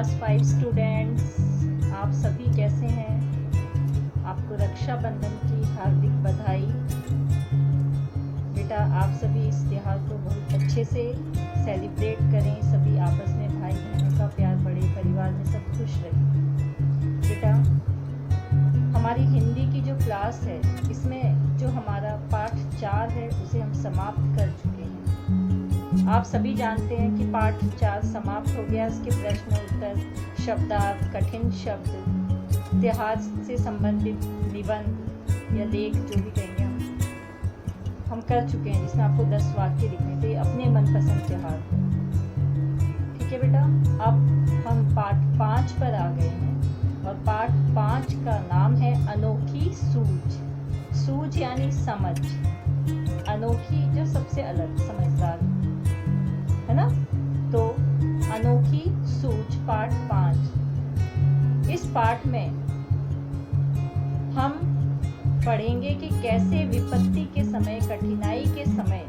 Class 5 students, आप सभी कैसे हैं? आपको रक्षाबंधन की हार्दिक बधाई। बेटा, आप सभी इस त्योहार को बहुत अच्छे से सेलिब्रेट करें। सभी आपस में भाई बहनों का प्यार बढ़े, परिवार में सब खुश रहें। बेटा, हमारी हिंदी की जो क्लास है, इसमें जो हमारा पाठ 4 है उसे हम समाप्त कर चुके हैं। आप सभी जानते हैं कि पाठ 4 समाप्त हो गया। इसके प्रश्न उत्तर, शब्दार्थ, कठिन शब्द, त्योहार से संबंधित निबंध या लेख जो भी कहेंगे हम कर चुके हैं, जिसमें आपको 10 वाक्य लिखने थे अपने मनपसंद त्योहार पर। ठीक है बेटा, अब हम पाठ 5 पर आ गए हैं और पाठ 5 का नाम है अनोखी सूझ। सूझ यानी समझ, अनोखी जो सबसे अलग, समझदार, है ना। तो अनोखी सूझ पाठ 5। इस पाठ में हम पढ़ेंगे कि कैसे विपत्ति के समय, कठिनाई के समय,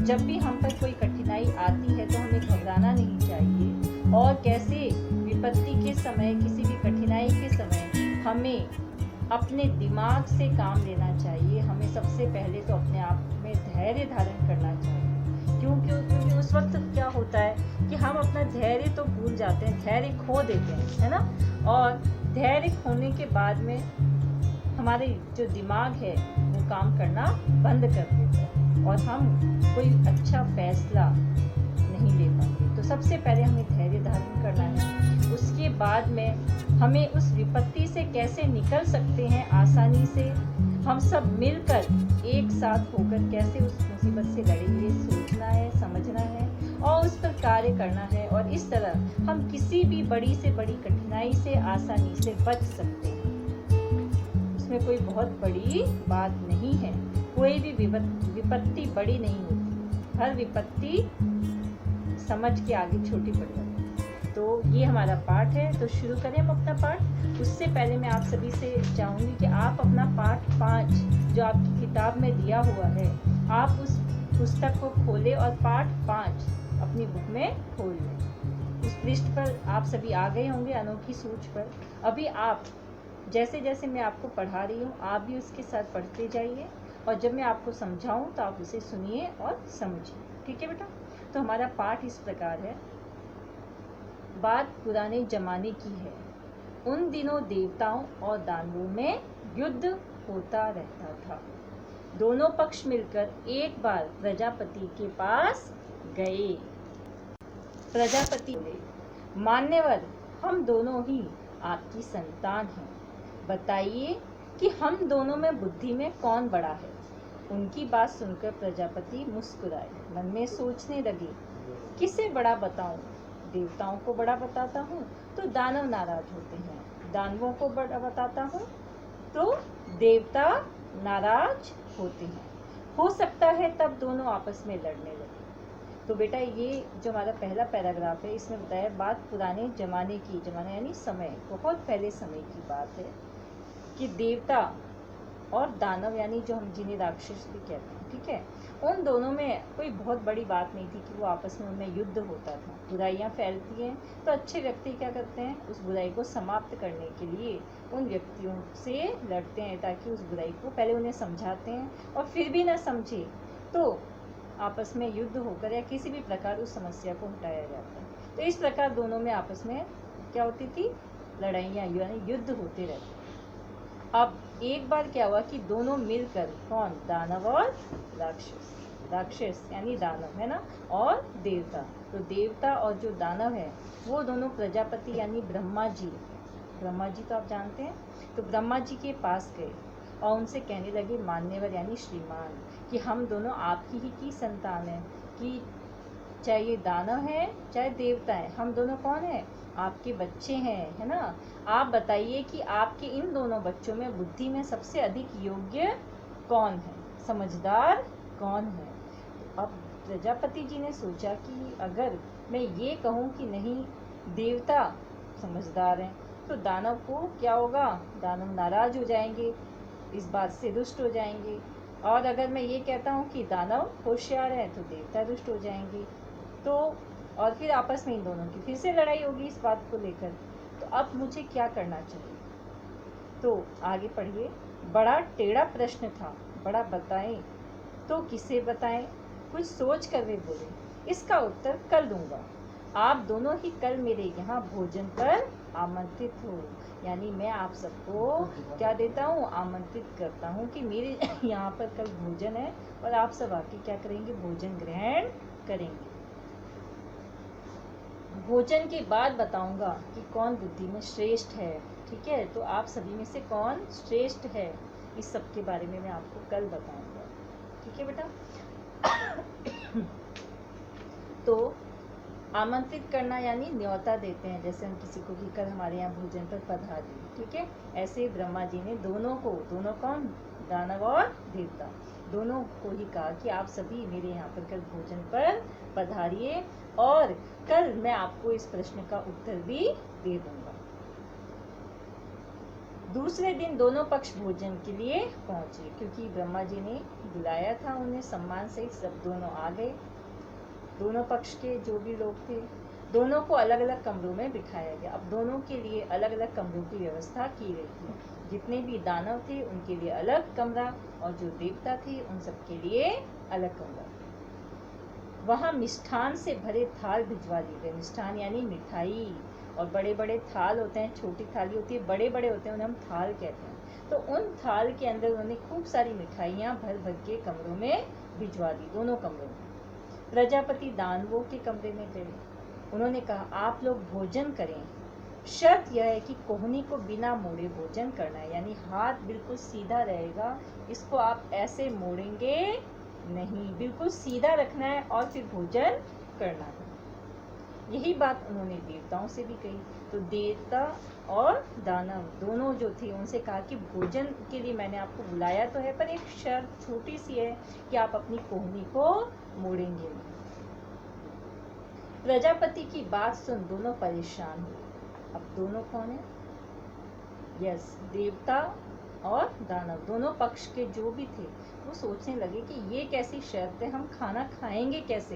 जब भी हम पर कोई कठिनाई आती है तो हमें घबराना नहीं चाहिए, और कैसे विपत्ति के समय, किसी भी कठिनाई के समय हमें अपने दिमाग से काम लेना चाहिए। हमें सबसे पहले तो अपने आप में धैर्य धारण करना चाहिए। क्योंकि उस वक्त क्या होता है कि हम अपना धैर्य तो भूल जाते हैं, धैर्य खो देते हैं, है ना। और धैर्य खोने के बाद में हमारे जो दिमाग है वो काम करना बंद कर देता है और हम कोई अच्छा फैसला नहीं ले पाते। तो सबसे पहले हमें धैर्य धारण करना है। उसके बाद में हमें उस विपत्ति से कैसे निकल सकते हैं आसानी से, हम सब मिलकर एक साथ होकर कैसे उस मुसीबत से लड़ेंगे, सोचना है, समझना है और उस पर कार्य करना है। और इस तरह हम किसी भी बड़ी से बड़ी कठिनाई से आसानी से बच सकते हैं। इसमें कोई बहुत बड़ी बात नहीं है, कोई भी विपत्ति बड़ी नहीं होती, हर विपत्ति समझ के आगे छोटी पड़ जाती है। तो ये हमारा पाठ है, तो शुरू करें हम अपना पाठ। उससे पहले मैं आप सभी से चाहूँगी कि आप अपना पाठ 5 जो आपकी किताब में दिया हुआ है, आप उस पुस्तक को खोलें और पाठ 5 अपनी बुक में खोल लें। उस पृष्ठ पर आप सभी आ गए होंगे, अनोखी सूझ पर। अभी आप जैसे जैसे मैं आपको पढ़ा रही हूँ, आप भी उसके साथ पढ़ते जाइए, और जब मैं आपको समझाऊँ तो आप उसे सुनिए और समझिए। ठीक है बेटा, तो हमारा पाठ इस प्रकार है। बात पुराने जमाने की है। उन दिनों देवताओं और दानवों में युद्ध होता रहता था। दोनों पक्ष मिलकर एक बार प्रजापति के पास गए। प्रजापति बोले, मान्यवर, हम दोनों ही आपकी संतान हैं। बताइए कि हम दोनों में बुद्धि में कौन बड़ा है। उनकी बात सुनकर प्रजापति मुस्कुराए, मन में सोचने लगे, किसे बड़ा बताऊं। देवताओं को बड़ा बताता हूँ तो दानव नाराज होते हैं, दानवों को बड़ा बताता हूँ तो देवता नाराज होते हैं। हो सकता है तब दोनों आपस में लड़ने लगे। तो बेटा, ये जो हमारा पहला पैराग्राफ है, इसमें बताया बात पुराने जमाने की, जमाना यानी समय, बहुत पहले समय की बात है कि देवता और दानव, यानी जो हम जिन्हें राक्षस भी कहते हैं, ठीक है, उन दोनों में कोई बहुत बड़ी बात नहीं थी कि वो आपस में उनमें युद्ध होता था। बुराइयां फैलती हैं तो अच्छे व्यक्ति क्या करते हैं, उस बुराई को समाप्त करने के लिए उन व्यक्तियों से लड़ते हैं, ताकि उस बुराई को पहले उन्हें समझाते हैं, और फिर भी ना समझे तो आपस में युद्ध होकर या किसी भी प्रकार उस समस्या को हटाया जाता है। तो इस प्रकार दोनों में आपस में क्या होती थी, लड़ाइयाँ यानी युद्ध होते रहते। अब एक बार क्या हुआ कि दोनों मिलकर, कौन, दानव और राक्षस, राक्षस यानी दानव, है ना, और देवता, तो देवता और जो दानव है वो दोनों प्रजापति यानी ब्रह्मा जी, ब्रह्मा जी तो आप जानते हैं, तो ब्रह्मा जी के पास गए और उनसे कहने लगे, मान्यवर यानी श्रीमान, कि हम दोनों आपकी ही की संतान हैं, कि चाहे ये दानव है चाहे देवता है, हम दोनों कौन है, आपके बच्चे हैं, है ना। आप बताइए कि आपके इन दोनों बच्चों में बुद्धि में सबसे अधिक योग्य कौन है, समझदार कौन है। तो अब प्रजापति जी ने सोचा कि अगर मैं ये कहूँ कि नहीं, देवता समझदार हैं, तो दानव को क्या होगा, दानव नाराज हो जाएंगे, इस बात से रुष्ट हो जाएंगे। और अगर मैं ये कहता हूँ कि दानव होशियार है तो देवता रुष्ट हो जाएंगे। तो और फिर आपस में इन दोनों की फिर से लड़ाई होगी इस बात को लेकर। तो अब मुझे क्या करना चाहिए? तो आगे पढ़िए। बड़ा टेढ़ा प्रश्न था, बड़ा बताएं तो किसे बताएं? कुछ सोच कर वे बोले, इसका उत्तर कल दूंगा। आप दोनों ही कल मेरे यहाँ भोजन पर आमंत्रित हो। यानी मैं आप सबको क्या देता हूँ? आमंत्रित करता हूँ कि मेरे यहाँ पर कल भोजन है और आप सब आके क्या करेंगे? भोजन ग्रहण करेंगे। भोजन के बाद बताऊंगा कि कौन बुद्धि में श्रेष्ठ है। ठीक है, तो आप सभी में से कौन श्रेष्ठ है, इस सब के बारे में मैं आपको कल बताऊंगा। ठीक है बेटा। तो आमंत्रित करना यानी न्योता देते हैं, जैसे हम किसी को कि कल हमारे यहाँ भोजन पर पधारिए। ठीक है, ऐसे ब्रह्मा जी ने दोनों कौन? दानव और देवता दोनों को ही कहा कि आप सभी मेरे यहाँ पर कल भोजन पर पधारिए और कल मैं आपको इस प्रश्न का उत्तर भी दे दूंगा। दूसरे दिन दोनों पक्ष भोजन के लिए पहुंचे, क्योंकि ब्रह्मा जी ने बुलाया था उन्हें सम्मान से। सब दोनों आ गए। दोनों पक्ष के जो भी लोग थे, दोनों को अलग अलग कमरों में बिठाया गया। अब दोनों के लिए अलग अलग कमरों की व्यवस्था की गई थी। जितने भी दानव थे उनके लिए अलग कमरा और जो देवता थे उन सबके लिए अलग कमरा। वहाँ मिष्ठान से भरे थाल भिजवा दिए गए। मिष्ठान यानी मिठाई, और बड़े बड़े थाल होते हैं, छोटी थाली होती है, बड़े बड़े होते हैं, उन्हें हम थाल कहते हैं। तो उन थाल के अंदर उन्होंने खूब सारी मिठाइयाँ भर भर के कमरों में भिजवा दी, दोनों कमरों में। प्रजापति दानवों के कमरे में गए। उन्होंने कहा, आप लोग भोजन करें, शर्त यह है कि कोहनी को बिना मोड़े भोजन करना है। यानी हाथ बिल्कुल सीधा रहेगा, इसको आप ऐसे मोड़ेंगे नहीं, बिल्कुल सीधा रखना है और फिर भोजन करना है। यही बात उन्होंने देवताओं से भी कही। तो देवता और दानव दोनों जो थे उनसे कहा कि भोजन के लिए मैंने आपको बुलाया तो है, पर एक शर्त छोटी सी है कि आप अपनी कोहनी को मोड़ेंगे नहीं। प्रजापति की बात सुन दोनों परेशान हुए। अब दोनों कौन है? यस, देवता और दानव दोनों पक्ष के जो भी थे वो सोचने लगे कि ये कैसी शर्त है, हम खाना खाएंगे कैसे?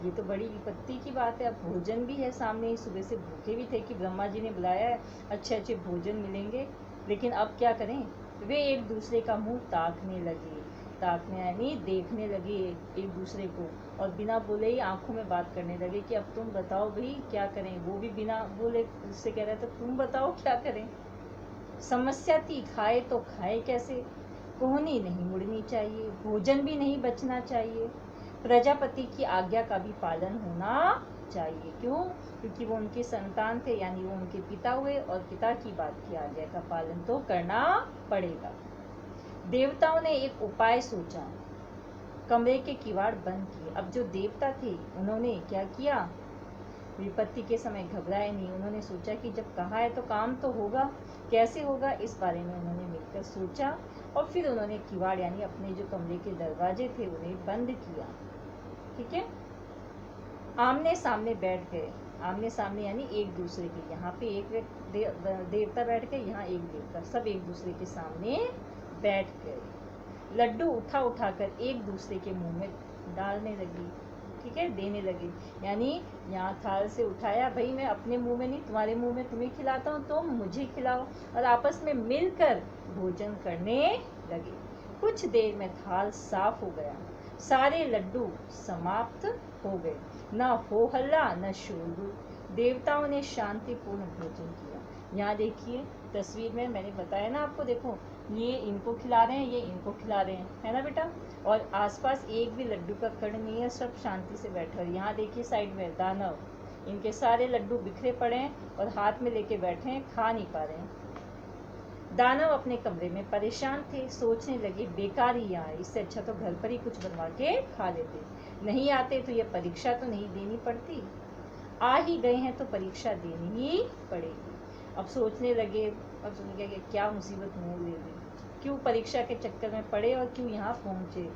ये तो बड़ी विपत्ति की बात है। अब भोजन भी है सामने, सुबह से भूखे भी थे कि ब्रह्मा जी ने बुलाया है, अच्छे अच्छे भोजन मिलेंगे, लेकिन अब क्या करें? वे एक दूसरे का मुंह ताकने लगे। ताकने यानी देखने लगे एक दूसरे को, और बिना बोले ही आंखों में बात करने लगे कि अब तुम बताओ भाई क्या करें। वो भी बिना बोले उससे कह रहा था, तुम बताओ क्या करें। समस्या थी, खाए तो खाए कैसे? कोहनी नहीं मुड़नी चाहिए, भोजन भी नहीं बचना चाहिए, प्रजापति की आज्ञा का भी पालन होना चाहिए। क्यों? क्योंकि वो उनके संतान थे, यानी वो उनके पिता हुए, और पिता की बात की आज्ञा का पालन तो करना पड़ेगा। देवताओं ने एक उपाय सोचा, कमरे के किवाड़ बंद किए। अब जो देवता थे उन्होंने क्या किया? विपत्ति के समय घबराए नहीं। उन्होंने सोचा कि जब कहा है तो काम तो होगा, कैसे होगा इस बारे में उन्होंने मिलकर सोचा, और फिर उन्होंने किवाड़ यानी अपने जो कमरे के दरवाजे थे उन्हें बंद किया। ठीक है, आमने सामने बैठ गए। आमने सामने यानी एक दूसरे के, यहाँ पे एक देवता बैठ गए, यहाँ एक देवता, सब एक दूसरे के सामने बैठ गए। लड्डू उठा उठाकर एक दूसरे के मुंह में डालने लगी। ठीक है, देने लगे। यानी यहाँ थाल से उठाया, भाई मैं अपने मुंह में नहीं, तुम्हारे मुंह में तुम्हें खिलाता हूँ, तुम मुझे खिलाओ, और आपस में मिलकर भोजन करने लगे। कुछ देर में थाल साफ हो गया, सारे लड्डू समाप्त हो गए। न हो हल्ला न शोरगुल। देवताओं ने शांतिपूर्ण भोजन किया। यहाँ देखिए तस्वीर में मैंने बताया ना आपको, देखो ये इनको खिला रहे हैं, ये इनको खिला रहे हैं, है ना बेटा। और आसपास एक भी लड्डू का कण नहीं है, सब शांति से बैठे। और यहाँ देखिए साइड में दानव, इनके सारे लड्डू बिखरे पड़े हैं और हाथ में लेके बैठे हैं, खा नहीं पा रहे हैं। दानव अपने कमरे में परेशान थे, सोचने लगे बेकार ही यहाँ, इससे अच्छा तो घर पर ही कुछ बनवा के खा लेते। नहीं आते तो ये परीक्षा तो नहीं देनी पड़ती, आ ही गए हैं तो परीक्षा देनी ही पड़ेगी। अब सोचने लगे, अब सोचने लगे क्या मुसीबत मुँह ले ली, क्यों परीक्षा के चक्कर में पड़े और क्यों यहाँ पहुँचे।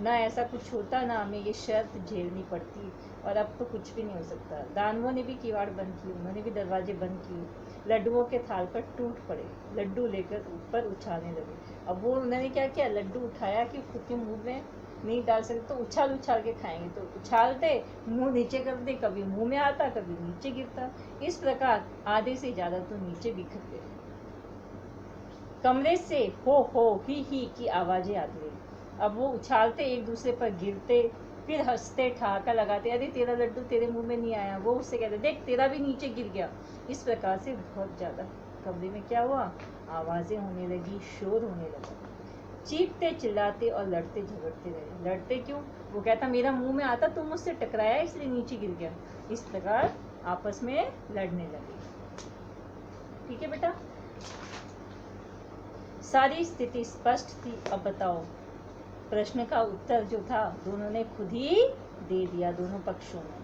ना ऐसा कुछ होता, ना हमें ये शर्त झेलनी पड़ती, और अब तो कुछ भी नहीं हो सकता। दानवों ने भी किवाड़ बंद किए, उन्होंने भी दरवाजे बंद किए। लड्डुओं के थाल पर टूट पड़े, लड्डू लेकर ऊपर उछालने लगे। अब वो उन्होंने क्या किया, लड्डू उठाया कि खुद के मुंह में नहीं डाल सकते तो उछाल उछाल के खाएंगे, तो उछालते मुंह नीचे करते, कभी मुंह में आता कभी नीचे गिरता, इस प्रकार आधे से ज्यादा तो नीचे बिखरते। कमरे से हो ही की आवाजें आती रही। अब वो उछालते, एक दूसरे पर गिरते, फिर हंसते, ठहाका लगाते, अरे तेरा लड्डू तेरे मुंह में नहीं आया, वो उससे कहते देख तेरा भी नीचे गिर गया। इस प्रकार से बहुत ज्यादा कमरे में क्या हुआ, आवाजें होने लगी, शोर होने लगा। चीखते चिल्लाते और लड़ते झगड़ते रहे। लड़ते क्यों, वो कहता मेरा मुंह में आता, तुम मुझसे टकराया इसलिए नीचे गिर गया। इस प्रकार आपस में लड़ने लगे। ठीक है बेटा, सारी स्थिति स्पष्ट थी। अब बताओ, प्रश्न का उत्तर जो था दोनों ने खुद ही दे दिया, दोनों पक्षों ने।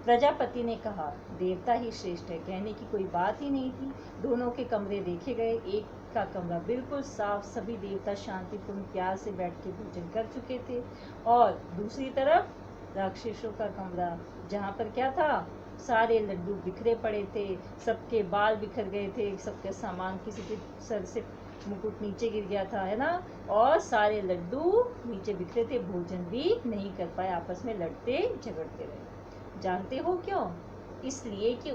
प्रजापति ने कहा देवता ही श्रेष्ठ है, कहने की कोई बात ही नहीं थी। दोनों के कमरे देखे गए, एक का कमरा बिल्कुल साफ, सभी देवता शांतिपूर्ण प्यार से बैठ के भोजन कर चुके थे, और दूसरी तरफ राक्षसों का कमरा, जहाँ पर क्या था, सारे लड्डू बिखरे पड़े थे, सबके बाल बिखर गए थे, सबके सामान, किसी के सर से मुकुट नीचे गिर गया था, है ना, और सारे लड्डू नीचे बिखरे थे, भोजन भी नहीं कर पाए, आपस में लड़ते झगड़ते रहे। जानते हो क्यों? इसलिए कि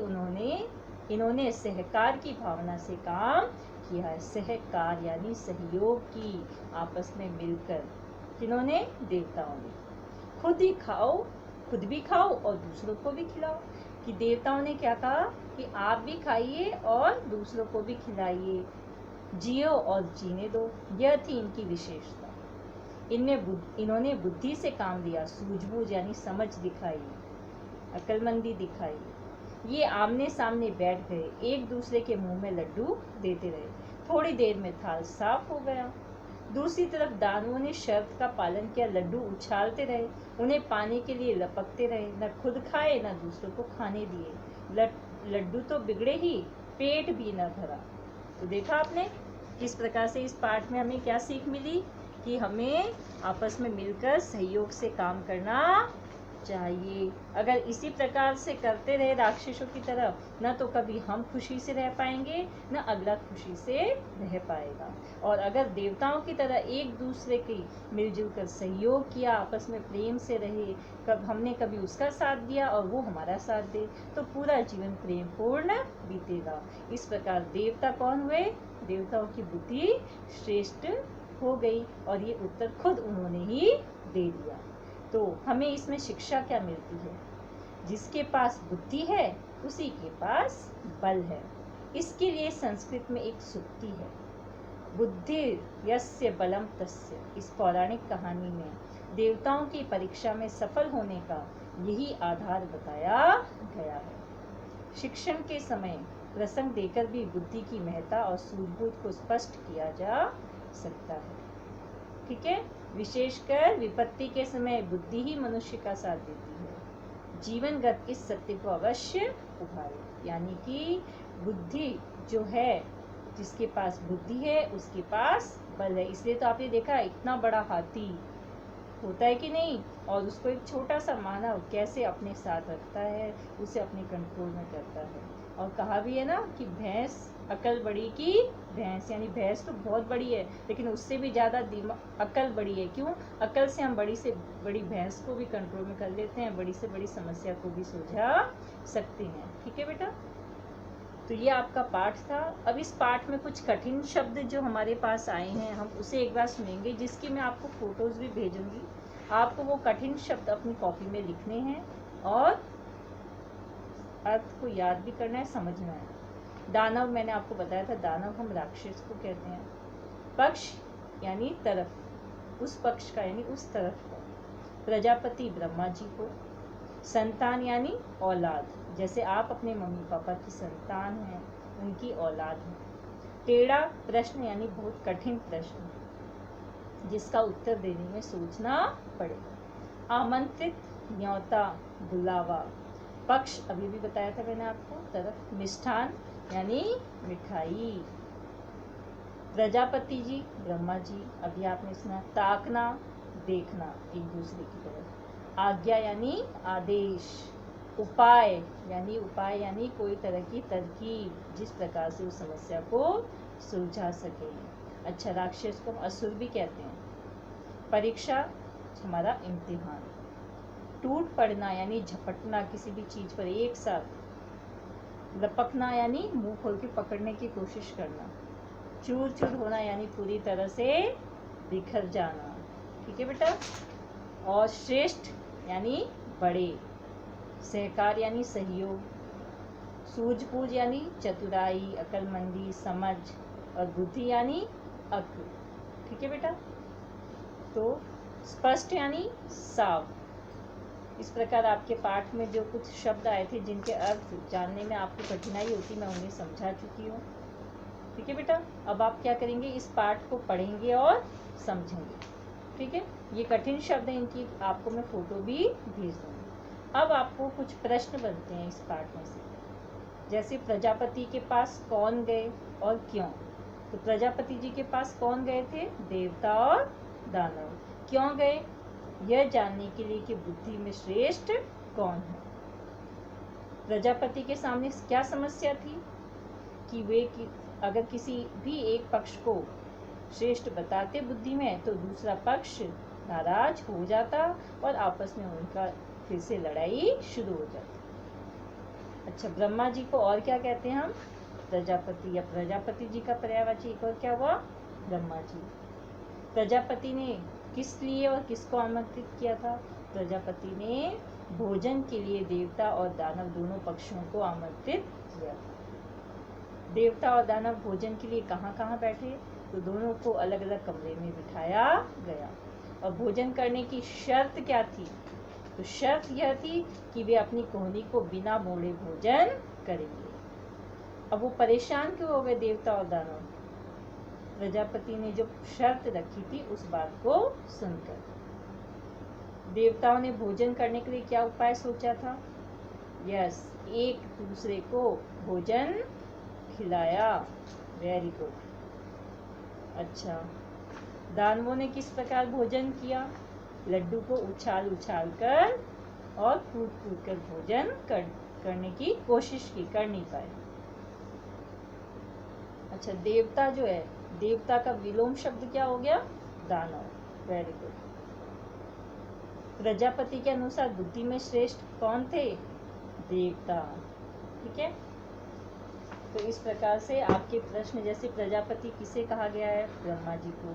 इन्होंने सहकार की भावना से काम किया है। सहकार यानी सहयोग की, आपस में मिलकर। किन्होंने? देवताओं ने। खुद भी खाओ और दूसरों को भी खिलाओ। कि देवताओं ने क्या कहा कि आप भी खाइए और दूसरों को भी खिलाइए, जियो और जीने दो। यह थी इनकी विशेषता। इन्होंने बुद्धि से काम लिया, सूझबूझ यानी समझ दिखाई, अक्लमंदी दिखाई। ये आमने सामने बैठ गए, एक दूसरे के मुंह में लड्डू देते रहे। थोड़ी देर में थाल साफ हो गया। दूसरी तरफ दानवों ने शर्त का पालन किया, लड्डू उछालते रहे, उन्हें पाने के लिए लपकते रहे, न खुद खाए न दूसरों को खाने दिए। लड्डू तो बिगड़े ही, पेट भी न भरा। तो देखा आपने किस प्रकार से इस पाठ में हमें क्या सीख मिली कि हमें आपस में मिलकर सहयोग से काम करना चाहिए। अगर इसी प्रकार से करते रहे राक्षसों की तरह, न तो कभी हम खुशी से रह पाएंगे, न अगला खुशी से रह पाएगा। और अगर देवताओं की तरह एक दूसरे की मिलजुल कर सहयोग किया, आपस में प्रेम से रहे, हमने कभी उसका साथ दिया और वो हमारा साथ दे, तो पूरा जीवन प्रेम पूर्ण बीतेगा। इस प्रकार देवता कौन हुए? देवताओं की बुद्धि श्रेष्ठ हो गई, और ये उत्तर खुद उन्होंने ही दे दिया। तो हमें इसमें शिक्षा क्या मिलती है? जिसके पास बुद्धि है उसी के पास बल है। इसके लिए संस्कृत में एक सूक्ति है, बुद्धि यस्य बलम तस्य। इस पौराणिक कहानी में देवताओं की परीक्षा में सफल होने का यही आधार बताया गया है। शिक्षण के समय प्रसंग देकर भी बुद्धि की महत्ता और सूझबूझ को स्पष्ट किया जा सकता है। ठीक है, विशेषकर विपत्ति के समय बुद्धि ही मनुष्य का साथ देती है। जीवनगत इस सत्य को अवश्य उभारे, यानी कि बुद्धि जो है, जिसके पास बुद्धि है उसके पास बल है। इसलिए तो आपने देखा इतना बड़ा हाथी होता है कि नहीं, और उसको एक छोटा सा मानव कैसे अपने साथ रखता है, उसे अपने कंट्रोल में करता है। और कहा भी है ना कि भैंस अकल बड़ी की भैंस, यानी भैंस तो बहुत बड़ी है लेकिन उससे भी ज़्यादा दिमाग अकल बड़ी है। क्यों? अकल से हम बड़ी से बड़ी भैंस को भी कंट्रोल में कर लेते हैं, बड़ी से बड़ी समस्या को भी सुलझा सकते हैं। ठीक है बेटा, तो ये आपका पाठ था। अब इस पाठ में कुछ कठिन शब्द जो हमारे पास आए हैं, हम उसे एक बार सुनेंगे, जिसकी मैं आपको फोटोज़ भी भेजूंगी। आपको वो कठिन शब्द अपनी कॉपी में लिखने हैं और अर्थ को याद भी करना है, समझना है। दानव, मैंने आपको बताया था, दानव हम राक्षस को कहते हैं। पक्ष यानी तरफ, उस पक्ष का यानी उस तरफ का। प्रजापति ब्रह्मा जी को। संतान यानी औलाद, जैसे आप अपने मम्मी पापा की संतान हैं, उनकी औलाद है। टेढ़ा प्रश्न यानी बहुत कठिन प्रश्न जिसका उत्तर देने में सोचना पड़ेगा। आमंत्रित, न्योता, बुलावा। पक्ष अभी भी बताया था मैंने आपको, तरफ। मिष्ठान यानी मिठाई। प्रजापति जी ब्रह्मा जी, अभी आपने सुना। ताकना, देखना एक दूसरे की तरफ। आज्ञा यानी आदेश। उपाय यानी कोई तरह की तरकीब, जिस प्रकार से उस समस्या को सुलझा सके। अच्छा, राक्षस को असुर भी कहते हैं। परीक्षा हमारा इम्तिहान। टूट पड़ना यानी झपटना किसी भी चीज पर एक साथ। लपकना यानी मुंह खोल के पकड़ने की कोशिश करना। चूर चूर होना यानी पूरी तरह से बिखर जाना। ठीक है बेटा। और श्रेष्ठ यानी बड़े। सहकार यानी सहयोग। सूझबूझ यानी चतुराई, अक्लमंदी, समझ। और बुद्धि यानी अक्ल। ठीक है बेटा। तो स्पष्ट यानी साफ। इस प्रकार आपके पाठ में जो कुछ शब्द आए थे जिनके अर्थ जानने में आपको कठिनाई होती, मैं उन्हें समझा चुकी हूँ। ठीक है बेटा। अब आप क्या करेंगे, इस पाठ को पढ़ेंगे और समझेंगे। ठीक है। ये कठिन शब्द हैं, इनकी आपको मैं फोटो भी भेज दूँगी। अब आपको कुछ प्रश्न बनते हैं इस पाठ में से। जैसे प्रजापति के पास कौन गए और क्यों। तो प्रजापति जी के पास कौन गए थे, देवता और दानव। क्यों गए, यह जानने के लिए कि बुद्धि में श्रेष्ठ कौन है। प्रजापति के सामने क्या समस्या थी कि अगर किसी भी एक पक्ष को श्रेष्ठ बताते बुद्धि में तो दूसरा पक्ष नाराज हो जाता और आपस में उनका फिर से लड़ाई शुरू हो जाती। अच्छा, ब्रह्मा जी को और क्या कहते हैं हम, प्रजापति, या प्रजापति जी का पर्यायवाची एक और क्या हुआ, ब्रह्मा जी। प्रजापति ने किस लिए और किसको आमंत्रित किया था, प्रजापति ने भोजन के लिए देवता और दानव दोनों पक्षों को आमंत्रित किया था। देवता और दानव भोजन के लिए कहाँ कहाँ बैठे, तो दोनों को अलग अलग कमरे में बिठाया गया। और भोजन करने की शर्त क्या थी, तो शर्त यह थी कि वे अपनी कोहनी को बिना मोड़े भोजन करेंगे। अब वो परेशान क्यों हो गए देवता और दानव, प्रजापति ने जो शर्त रखी थी उस बात को सुनकर। देवताओं ने भोजन करने के लिए क्या उपाय सोचा था, यस, एक दूसरे को भोजन खिलाया। Very good. अच्छा, दानवों ने किस प्रकार भोजन किया, लड्डू को उछाल उछाल कर और कूद कूद कर भोजन करने की कोशिश की, कर नहीं पाए। अच्छा, देवता जो है, देवता का विलोम शब्द क्या हो गया, दानव। Very good. प्रजापति के अनुसार बुद्धि में श्रेष्ठ कौन थे, देवता। ठीक है। तो इस प्रकार से आपके प्रश्न, जैसे प्रजापति किसे कहा गया है, ब्रह्मा जी को।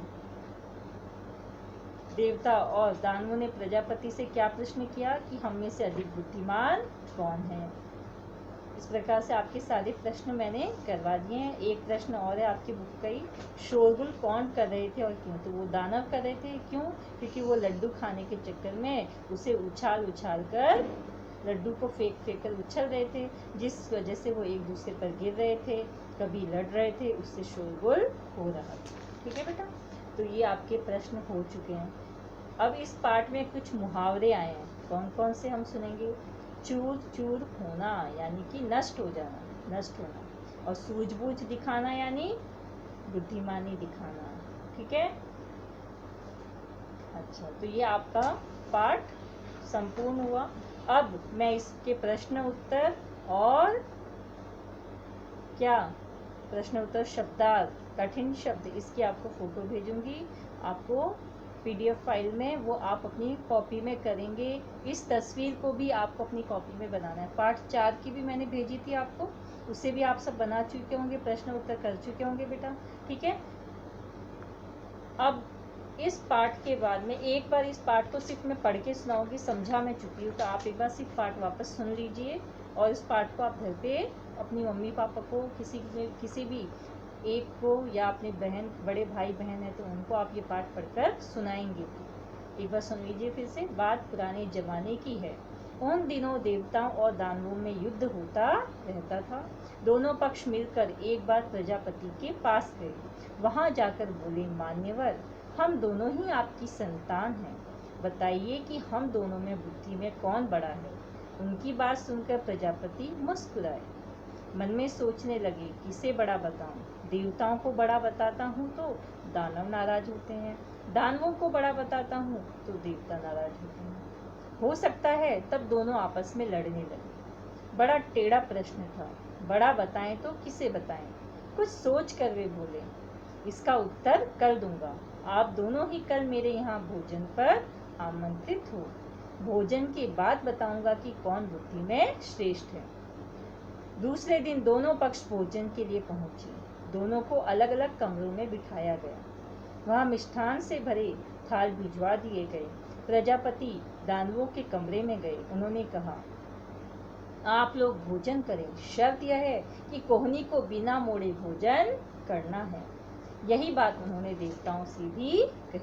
देवता और दानवों ने प्रजापति से क्या प्रश्न किया कि हम में से अधिक बुद्धिमान कौन है। इस प्रकार से आपके सारे प्रश्न मैंने करवा दिए हैं। एक प्रश्न और है आपकी बुक का ही, शोरगुल कौन कर रहे थे और क्यों, तो वो दानव कर रहे थे। क्यों, क्योंकि वो लड्डू खाने के चक्कर में उसे उछाल उछाल कर, लड्डू को फेंक फेंक कर उछल रहे थे, जिस वजह से वो एक दूसरे पर गिर रहे थे, कभी लड़ रहे थे, उससे शोरगुल हो रहा था। ठीक है बेटा। तो ये आपके प्रश्न हो चुके हैं। अब इस पाठ में कुछ मुहावरे आए हैं, कौन कौन से हम सुनेंगे। चूर चूर होना यानी कि नष्ट हो जाना, नष्ट होना। और सूझबूझ दिखाना यानी बुद्धिमानी दिखाना। ठीक है। अच्छा, तो ये आपका पाठ संपूर्ण हुआ। अब मैं इसके प्रश्न उत्तर और क्या, प्रश्न उत्तर शब्दार्थ, कठिन शब्द, इसकी आपको फोटो भेजूंगी। आपको PDF फाइल में वो आप अपनी कॉपी में करेंगे। इस तस्वीर को भी आपको अपनी कॉपी में बनाना है। पार्ट 4 की भी मैंने भेजी थी आपको, उसे भी आप सब बना चुके होंगे, प्रश्न उत्तर कर चुके होंगे बेटा। ठीक है। अब इस पाठ के बाद में एक बार इस पाठ को सिर्फ मैं पढ़ के सुनाऊंगी, समझा मैं चुकी हूँ, तो आप एक बार सिर्फ पाठ वापस सुन लीजिए। और इस पाठ को आप घर पे अपनी मम्मी पापा को, किसी भी एक को, या अपने बहन, बड़े भाई बहन है तो उनको आप ये पाठ पढ़कर सुनाएंगे। एक बार सुन लीजिए फिर से। बात पुराने जमाने की है। उन दिनों देवताओं और दानवों में युद्ध होता रहता था। दोनों पक्ष मिलकर एक बार प्रजापति के पास गए। वहां जाकर बोले, मान्यवर, हम दोनों ही आपकी संतान हैं। बताइए कि हम दोनों में बुद्धि में कौन बड़ा है। उनकी बात सुनकर प्रजापति मुस्कुराए। मन में सोचने लगे, किसे बड़ा बताऊं। देवताओं को बड़ा बताता हूँ तो दानव नाराज होते हैं, दानवों को बड़ा बताता हूँ तो देवता नाराज होते हैं। हो सकता है तब दोनों आपस में लड़ने लगे। बड़ा टेढ़ा प्रश्न था, बड़ा बताएं तो किसे बताएं। कुछ सोच कर वे बोले, इसका उत्तर कल दूंगा। आप दोनों ही कल मेरे यहाँ भोजन पर आमंत्रित हो। भोजन के बाद बताऊंगा कि कौन बुद्धि में श्रेष्ठ है। दूसरे दिन दोनों पक्ष भोजन के लिए पहुंचे। दोनों को अलग अलग कमरों में बिठाया गया। वहां मिष्ठान से भरे थाल भिजवा दिए गए। प्रजापति दानवों के कमरे में गए। उन्होंने कहा, आप लोग भोजन करें, शर्त यह है कि कोहनी को बिना मोड़े भोजन करना है। यही बात उन्होंने देवताओं से भी कही।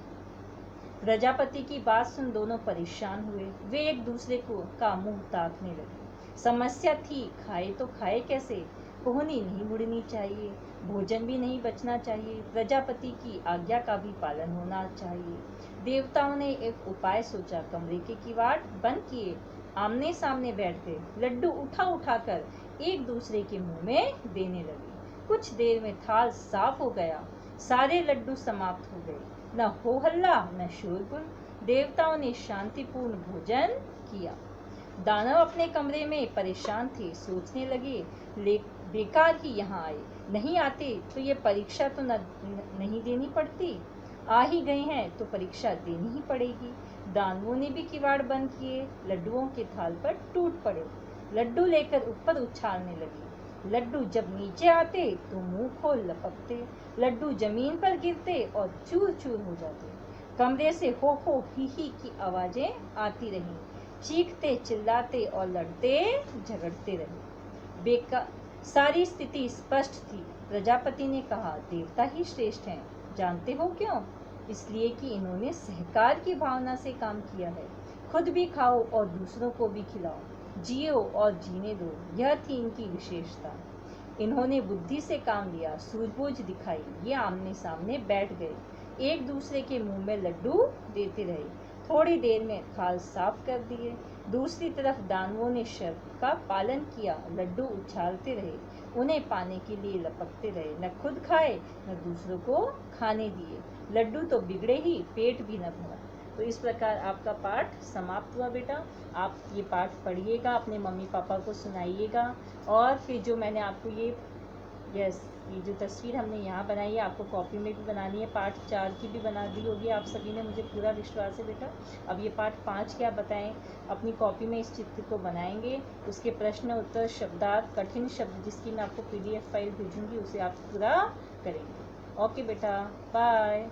प्रजापति की बात सुन दोनों परेशान हुए। वे एक दूसरे को का मुंह ताकने लगे। समस्या थी, खाए तो खाए कैसे? कोहनी नहीं मुड़नी चाहिए, भोजन भी नहीं बचना चाहिए, प्रजापति की आज्ञा का भी पालन होना चाहिए। देवताओं ने एक उपाय सोचा। कमरे के किवाड़ बंद किए, आमने सामने बैठ गए। लड्डू उठा उठाकर एक दूसरे के मुंह में देने लगे। कुछ देर में थाल साफ हो गया। सारे लड्डू समाप्त हो गए। न हो हल्ला न शोरगुल। देवताओं ने शांतिपूर्ण भोजन किया। दानव अपने कमरे में परेशान थे। सोचने लगे, बेकार ही यहाँ आए, नहीं आते तो ये परीक्षा तो नहीं देनी पड़ती, आ ही गए हैं तो परीक्षा देनी ही पड़ेगी। दानवों ने भी किवाड़ बंद किए। लड्डुओं के थाल पर टूट पड़े। लड्डू लेकर ऊपर उछालने लगे। लड्डू जब नीचे आते तो मुंह खोल लपकते। लड्डू जमीन पर गिरते और चूर चूर हो जाते। कमरे से हो ही की आवाजें आती रहीं। चीखते चिल्लाते और लड़ते झगड़ते रहे। सारी स्थिति स्पष्ट थी। प्रजापति ने कहा, देवता ही श्रेष्ठ हैं। जानते हो क्यों? इसलिए कि इन्होंने सहकार की भावना से काम किया है। खुद भी खाओ और दूसरों को भी खिलाओ, जियो और जीने दो, यह थी इनकी विशेषता। इन्होंने बुद्धि से काम लिया, सूझबूझ दिखाई। ये आमने सामने बैठ गए, एक दूसरे के मुंह में लड्डू देते रहे। थोड़ी देर में थाल साफ कर दिए। दूसरी तरफ दानवों ने शर्त का पालन किया। लड्डू उछालते रहे, उन्हें पाने के लिए लपकते रहे। न खुद खाए न दूसरों को खाने दिए। लड्डू तो बिगड़े ही, पेट भी न भरा। तो इस प्रकार आपका पाठ समाप्त हुआ बेटा। आप ये पाठ पढ़िएगा, अपने मम्मी पापा को सुनाइएगा। और फिर जो मैंने आपको ये जो तस्वीर हमने यहाँ बनाई है, आपको कॉपी में भी बनानी है। पार्ट 4 की भी बना दी होगी आप सभी ने, मुझे पूरा विश्वास है बेटा। अब ये पार्ट 5 क्या बताएं, अपनी कॉपी में इस चित्र को बनाएंगे। उसके प्रश्न उत्तर, शब्दार्थ, कठिन शब्द जिसकी मैं आपको PDF फाइल भेजूंगी, उसे आप पूरा करेंगे। ओके बेटा, बाय।